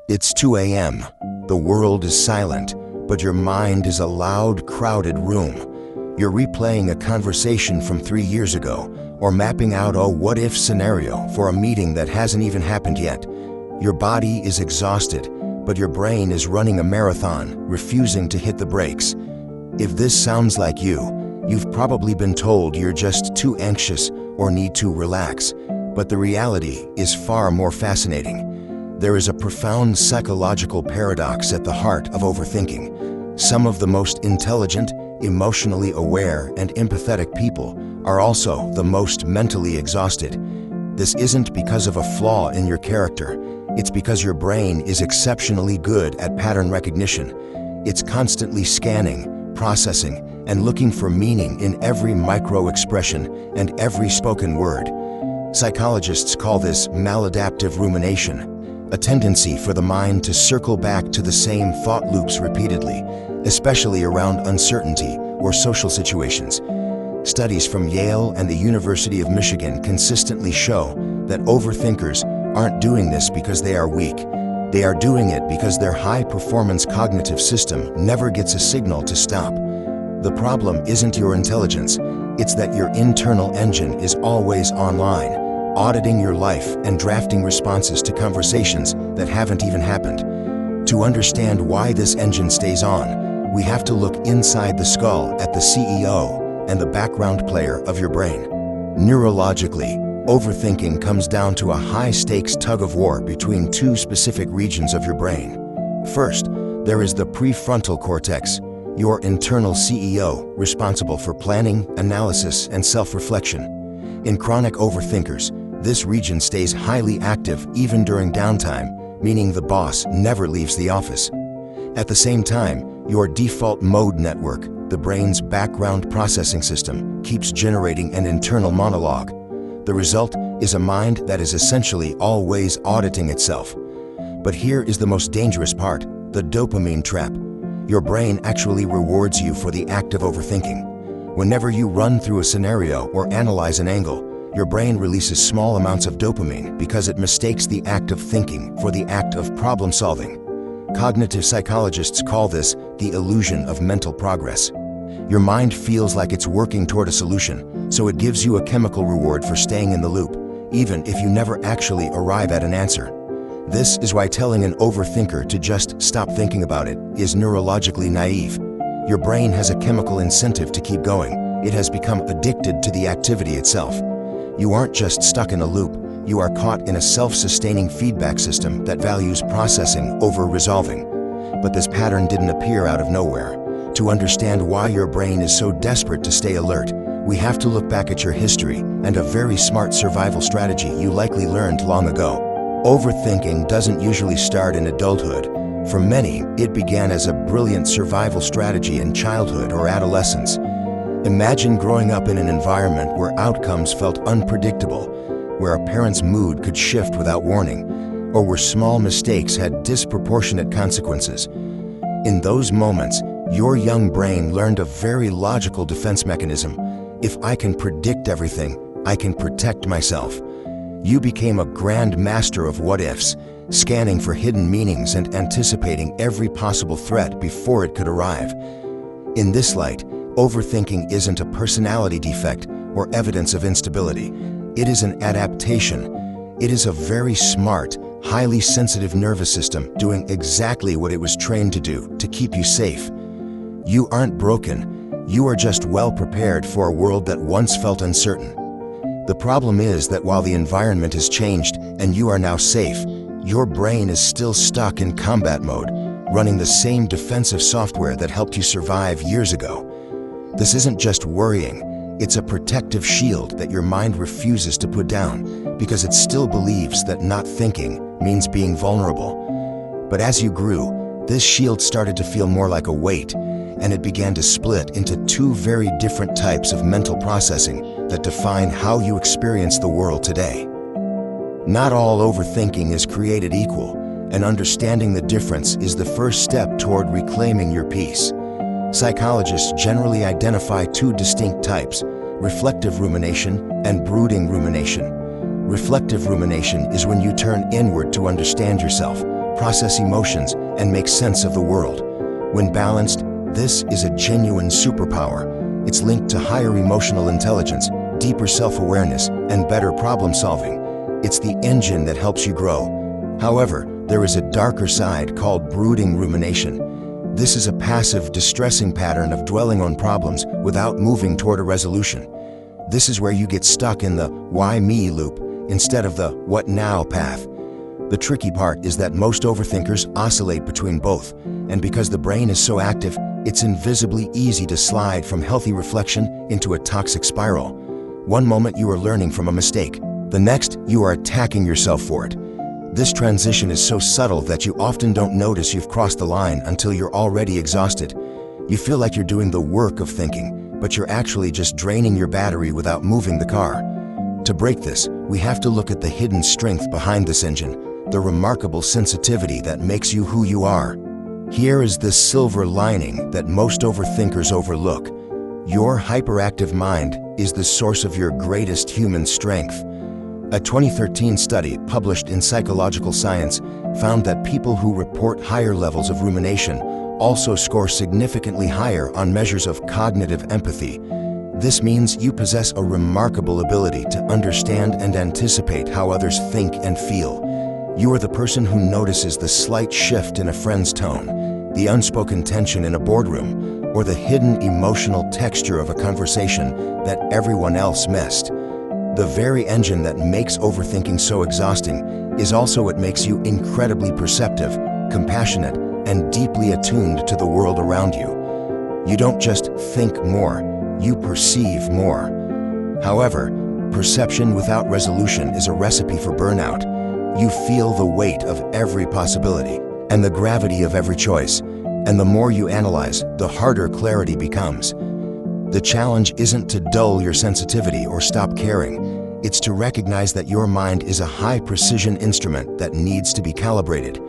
It's 2 a.m. The world is silent, but your mind is a loud, crowded room. You're replaying a conversation from 3 years ago, or mapping out a what-if scenario for a meeting that hasn't even happened yet. Your body is exhausted, but your brain is running a marathon, refusing to hit the brakes. If this sounds like you, you've probably been told you're just too anxious or need to relax, but the reality is far more fascinating. There is a profound psychological paradox at the heart of overthinking. Some of the most intelligent, emotionally aware, and empathetic people are also the most mentally exhausted. This isn't because of a flaw in your character. It's because your brain is exceptionally good at pattern recognition. It's constantly scanning, processing, and looking for meaning in every micro-expression and every spoken word. Psychologists call this maladaptive rumination, a tendency for the mind to circle back to the same thought loops repeatedly, especially around uncertainty or social situations. Studies from Yale and the University of Michigan consistently show that overthinkers aren't doing this because they are weak. They are doing it because their high-performance cognitive system never gets a signal to stop. The problem isn't your intelligence, it's that your internal engine is always online, auditing your life and drafting responses to conversations that haven't even happened. To understand why this engine stays on, we have to look inside the skull at the CEO and the background player of your brain. Neurologically, overthinking comes down to a high-stakes tug-of-war between two specific regions of your brain. First, there is the prefrontal cortex, your internal CEO, responsible for planning, analysis, and self-reflection. In chronic overthinkers, this region stays highly active even during downtime, meaning the boss never leaves the office. At the same time, your default mode network, the brain's background processing system, keeps generating an internal monologue. The result is a mind that is essentially always auditing itself. But here is the most dangerous part, the dopamine trap. Your brain actually rewards you for the act of overthinking. Whenever you run through a scenario or analyze an angle, your brain releases small amounts of dopamine because it mistakes the act of thinking for the act of problem solving. Cognitive psychologists call this the illusion of mental progress. Your mind feels like it's working toward a solution, so it gives you a chemical reward for staying in the loop, even if you never actually arrive at an answer. This is why telling an overthinker to just stop thinking about it is neurologically naive. Your brain has a chemical incentive to keep going. It has become addicted to the activity itself. You aren't just stuck in a loop, you are caught in a self-sustaining feedback system that values processing over resolving. But this pattern didn't appear out of nowhere. To understand why your brain is so desperate to stay alert, we have to look back at your history and a very smart survival strategy you likely learned long ago. Overthinking doesn't usually start in adulthood. For many, it began as a brilliant survival strategy in childhood or adolescence. Imagine growing up in an environment where outcomes felt unpredictable, where a parent's mood could shift without warning, or where small mistakes had disproportionate consequences. In those moments, your young brain learned a very logical defense mechanism. If I can predict everything, I can protect myself. You became a grand master of what-ifs, scanning for hidden meanings and anticipating every possible threat before it could arrive. In this light, overthinking isn't a personality defect or evidence of instability. It is an adaptation. It is a very smart, highly sensitive nervous system doing exactly what it was trained to do to keep you safe. You aren't broken. You are just well prepared for a world that once felt uncertain. The problem is that while the environment has changed and you are now safe, your brain is still stuck in combat mode, running the same defensive software that helped you survive years ago. This isn't just worrying, it's a protective shield that your mind refuses to put down because it still believes that not thinking means being vulnerable. But as you grew, this shield started to feel more like a weight, and it began to split into two very different types of mental processing that define how you experience the world today. Not all overthinking is created equal, and understanding the difference is the first step toward reclaiming your peace. Psychologists generally identify two distinct types: reflective rumination and brooding rumination. Reflective rumination is when you turn inward to understand yourself, process emotions, and make sense of the world. When balanced, this is a genuine superpower. It's linked to higher emotional intelligence, deeper self-awareness, and better problem-solving. It's the engine that helps you grow. However, there is a darker side called brooding rumination. This is a passive, distressing pattern of dwelling on problems without moving toward a resolution. This is where you get stuck in the "why me" loop instead of the "what now" path. The tricky part is that most overthinkers oscillate between both, and because the brain is so active, it's invisibly easy to slide from healthy reflection into a toxic spiral. One moment you are learning from a mistake, the next you are attacking yourself for it. This transition is so subtle that you often don't notice you've crossed the line until you're already exhausted. You feel like you're doing the work of thinking, but you're actually just draining your battery without moving the car. To break this, we have to look at the hidden strength behind this engine, the remarkable sensitivity that makes you who you are. Here is the silver lining that most overthinkers overlook. Your hyperactive mind is the source of your greatest human strength. A 2013 study published in Psychological Science found that people who report higher levels of rumination also score significantly higher on measures of cognitive empathy. This means you possess a remarkable ability to understand and anticipate how others think and feel. You are the person who notices the slight shift in a friend's tone, the unspoken tension in a boardroom, or the hidden emotional texture of a conversation that everyone else missed. The very engine that makes overthinking so exhausting is also what makes you incredibly perceptive, compassionate, and deeply attuned to the world around you. You don't just think more, you perceive more. However, perception without resolution is a recipe for burnout. You feel the weight of every possibility and the gravity of every choice, and the more you analyze, the harder clarity becomes. The challenge isn't to dull your sensitivity or stop caring. It's to recognize that your mind is a high-precision instrument that needs to be calibrated.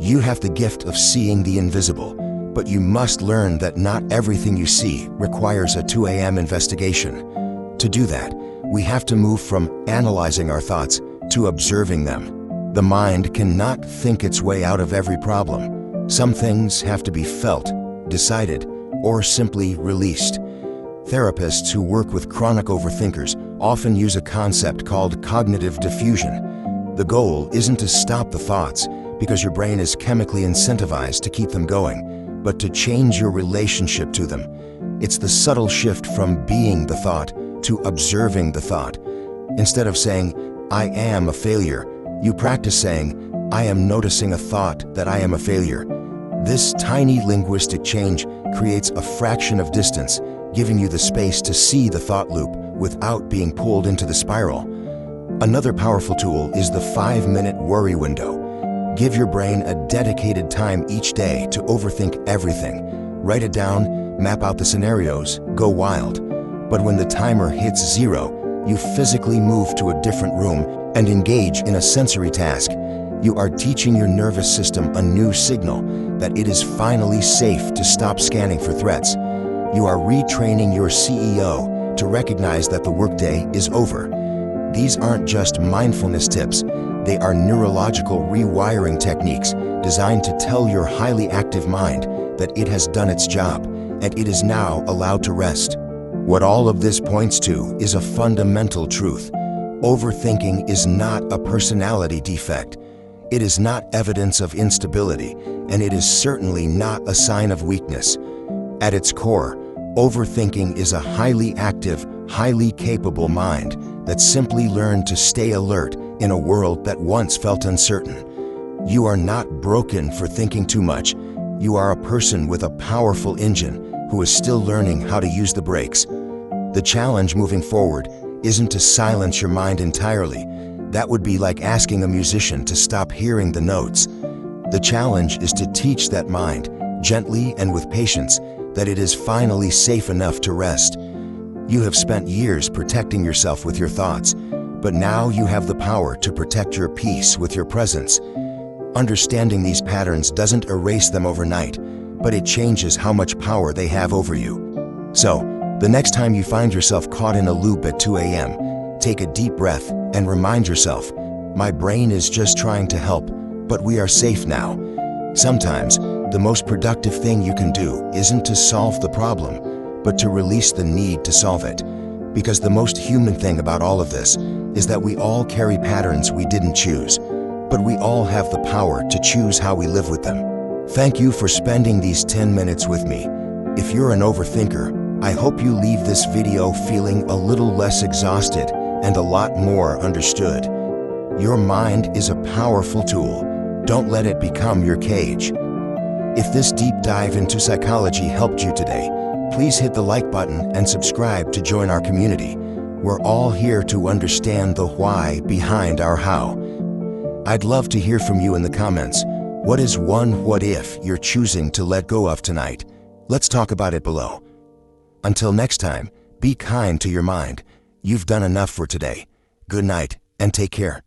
You have the gift of seeing the invisible, but you must learn that not everything you see requires a 2 a.m. investigation. To do that, we have to move from analyzing our thoughts to observing them. The mind cannot think its way out of every problem. Some things have to be felt, decided, or simply released. Therapists who work with chronic overthinkers often use a concept called cognitive diffusion. The goal isn't to stop the thoughts, because your brain is chemically incentivized to keep them going, but to change your relationship to them. It's the subtle shift from being the thought to observing the thought. Instead of saying, "I am a failure," you practice saying, "I am noticing a thought that I am a failure." This tiny linguistic change creates a fraction of distance, giving you the space to see the thought loop without being pulled into the spiral. Another powerful tool is the 5-minute worry window. Give your brain a dedicated time each day to overthink everything. Write it down, map out the scenarios, go wild. But when the timer hits 0, you physically move to a different room and engage in a sensory task. You are teaching your nervous system a new signal that it is finally safe to stop scanning for threats. You are retraining your CEO to recognize that the workday is over. These aren't just mindfulness tips, they are neurological rewiring techniques designed to tell your highly active mind that it has done its job and it is now allowed to rest. What all of this points to is a fundamental truth. Overthinking is not a personality defect. It is not evidence of instability, and it is certainly not a sign of weakness. At its core, overthinking is a highly active, highly capable mind that simply learned to stay alert in a world that once felt uncertain. You are not broken for thinking too much. You are a person with a powerful engine who is still learning how to use the brakes. The challenge moving forward isn't to silence your mind entirely. That would be like asking a musician to stop hearing the notes. The challenge is to teach that mind, gently and with patience, that it is finally safe enough to rest. You have spent years protecting yourself with your thoughts, but now you have the power to protect your peace with your presence. Understanding these patterns doesn't erase them overnight, but it changes how much power they have over you. So, the next time you find yourself caught in a loop at 2 a.m., take a deep breath and remind yourself, my brain is just trying to help, but we are safe now. Sometimes, the most productive thing you can do isn't to solve the problem, but to release the need to solve it. Because the most human thing about all of this is that we all carry patterns we didn't choose, but we all have the power to choose how we live with them. Thank you for spending these 10 minutes with me. If you're an overthinker, I hope you leave this video feeling a little less exhausted and a lot more understood. Your mind is a powerful tool. Don't let it become your cage. If this deep dive into psychology helped you today, please hit the like button and subscribe to join our community. We're all here to understand the why behind our how. I'd love to hear from you in the comments. What is one what if you're choosing to let go of tonight? Let's talk about it below. Until next time, be kind to your mind. You've done enough for today. Good night and take care.